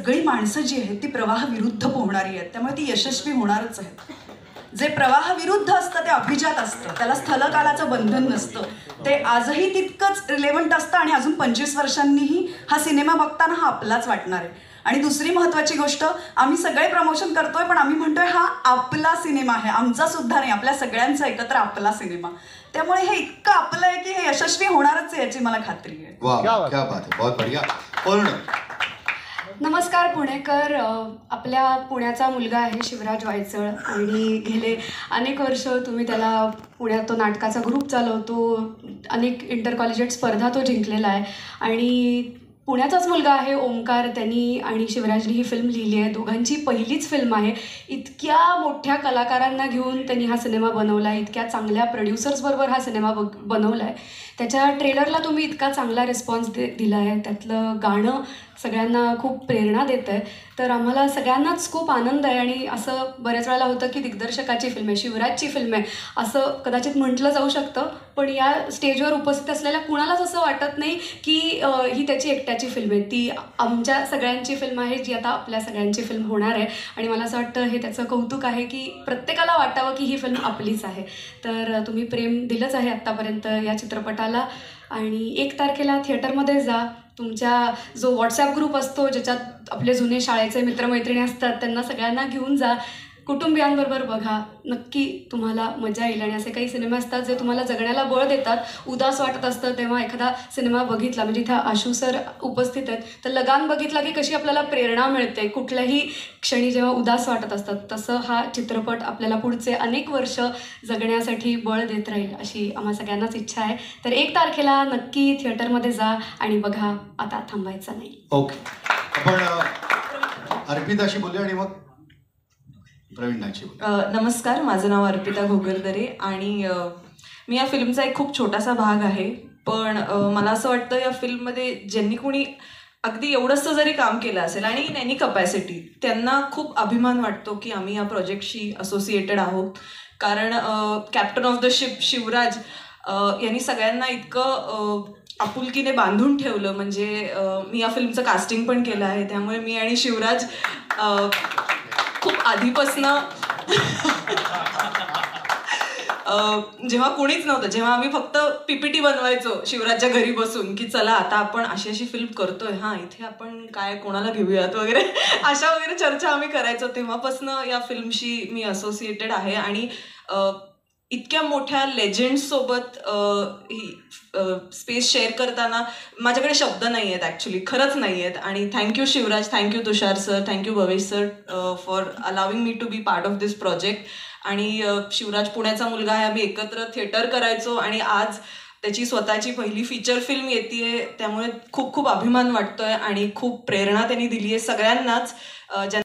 सगळी माणसं जी आहेत ती प्रवाहाविरुद्ध पोहणारी आहेत, त्यामुळे ती यशस्वी होणारच आहेत. जे प्रवाहाविरुद्ध असतं ते अभिजात असतं, त्याला स्थलकालाचं बंधन नसतं. ते आजही तितकंच रिलेव्हंट असतं आणि अजून 25 वर्षांनीही हा सिनेमा बघताना हा आपलाच वाटणार आहे. आणि दुसरी महत्त्वाची गोष्ट, आम्ही सगळे प्रमोशन करतोय पण आम्ही म्हणतोय हा आपला सिनेमा आहे, आमचा सुद्धा नाही, आपल्या सगळ्यांचा एकत्र आपला सिनेमा. त्यामुळे हे इतकं आपलं आहे की हे यशस्वी होणारच आहे याची मला खात्री आहे. वाह, क्या बात है, बहुत बढ़िया. पूर्ण. नमस्कार पुणेकर. आपल्या पुण्याचा मुलगा आहे शिवराज वायचळ आणि गेले अनेक वर्ष तुम्ही त्याला पुण्यात तो नाटकाचा ग्रुप चालवतो, अनेक इंटर कॉलेजिएट स्पर्धा तो जिंकलेला आहे आणि पुण्याचाच मुलगा आहे ओमकार. त्यांनी आणि शिवराजनी ही फिल्म लिहिली आहे, दोघांची पहिलीच फिल्म आहे. इतक्या मोठ्या कलाकारांना घेऊन त्यांनी हा सिनेमा बनवला आहे, इतक्या चांगल्या प्रोड्युसर्सबरोबर हा सिनेमा बनवला आहे. त्याच्या ट्रेलरला तुम्ही इतका चांगला रिस्पॉन्स दिला आहे, त्यातलं गाणं सगळ्यांना खूप प्रेरणा देतं आहे. तर आम्हाला सगळ्यांनाच खूप आनंद आहे आणि असं बऱ्याच वेळेला होतं की दिग्दर्शकाची फिल्म आहे, शिवराजची फिल्म आहे असं कदाचित म्हटलं जाऊ शकतं, पण या स्टेजवर उपस्थित असलेल्या कुणालाच असं वाटत नाही की ही त्याची एकट्याची फिल्म आहे. ती आमच्या सगळ्यांची फिल्म आहे, जी आता आपल्या सगळ्यांची फिल्म होणार आहे. आणि मला असं वाटतं हे त्याचं कौतुक आहे की प्रत्येकाला वाटावं की ही फिल्म आपलीच आहे. तर तुम्ही प्रेम दिलंच आहे आत्तापर्यंत या चित्रपटाला आणि 1 तारखेला थिएटरमध्ये जा. तुमच्या जो व्हॉट्सॲप ग्रुप असतो ज्याच्यात आपले जुने शाळेचे मित्रमैत्रिणी असतात त्यांना सगळ्यांना घेऊन जा, कुटुंबियांबरोबर बघा, नक्की तुम्हाला मजा येईल. आणि असे काही सिनेमे असतात जे तुम्हाला जगण्याला बळ देतात. उदास वाटत असतं तेव्हा एखादा सिनेमा बघितला, म्हणजे इथं आशू सर उपस्थित आहेत, तर लगान बघितला की कशी आपल्याला प्रेरणा मिळते कुठल्याही क्षणी जेव्हा उदास वाटत असतात, तसं हा चित्रपट आपल्याला पुढचे अनेक वर्ष जगण्यासाठी बळ देत राहील अशी आम्हा सगळ्यांनाच इच्छा आहे. तर 1 तारखेला नक्की थिएटरमध्ये जा आणि बघा, आता थांबायचं नाही. ओके, आपण अर्पिताशी बोलूया आणि मग प्रवीणाची. नमस्कार, माझं नाव अर्पिता घोगरदरे आणि मी या फिल्मचा एक खूप छोटासा भाग आहे. पण मला असं वाटतं या फिल्ममध्ये ज्यांनी कोणी अगदी एवढंसं जरी काम केलं असेल आणि इन एनी कपॅसिटी, त्यांना खूप अभिमान वाटतो की आम्ही या प्रोजेक्टशी असोसिएटेड आहोत. कारण captain of the ship Shivraj यांनी सगळ्यांना इतकं आपुलकीने बांधून ठेवलं. म्हणजे मी या फिल्मचं कास्टिंग पण केलं आहे, त्यामुळे मी आणि शिवराज खूप आधीपासनं जेव्हा कोणीच नव्हतं, जेव्हा आम्ही फक्त PPT बनवायचो शिवराजच्या घरी बसून की चला आता आपण अशी अशी फिल्म करतोय, हां इथे आपण काय कोणाला घेऊयात वगैरे अशा वगैरे चर्चा आम्ही करायचो, तेव्हापासनं या फिल्मशी मी असोसिएटेड आहे. आणि इतक्या मोठ्या लेजंड्ससोबत ही स्पेस शेअर करताना माझ्याकडे शब्द नाही आहेत, ॲक्च्युली खरंच नाही आहेत. आणि thank you Shivraj, thank you Tushar sir, thank you Bhavesh sir for allowing me to be part of this project. आणि शिवराज पुण्याचा मुलगा आहे, आम्ही एकत्र थिएटर करायचो आणि आज त्याची स्वतःची पहिली फीचर फिल्म येते, त्यामुळे खूप खूप अभिमान वाटतोय आणि खूप प्रेरणा त्यांनी दिली आहे सगळ्यांनाच.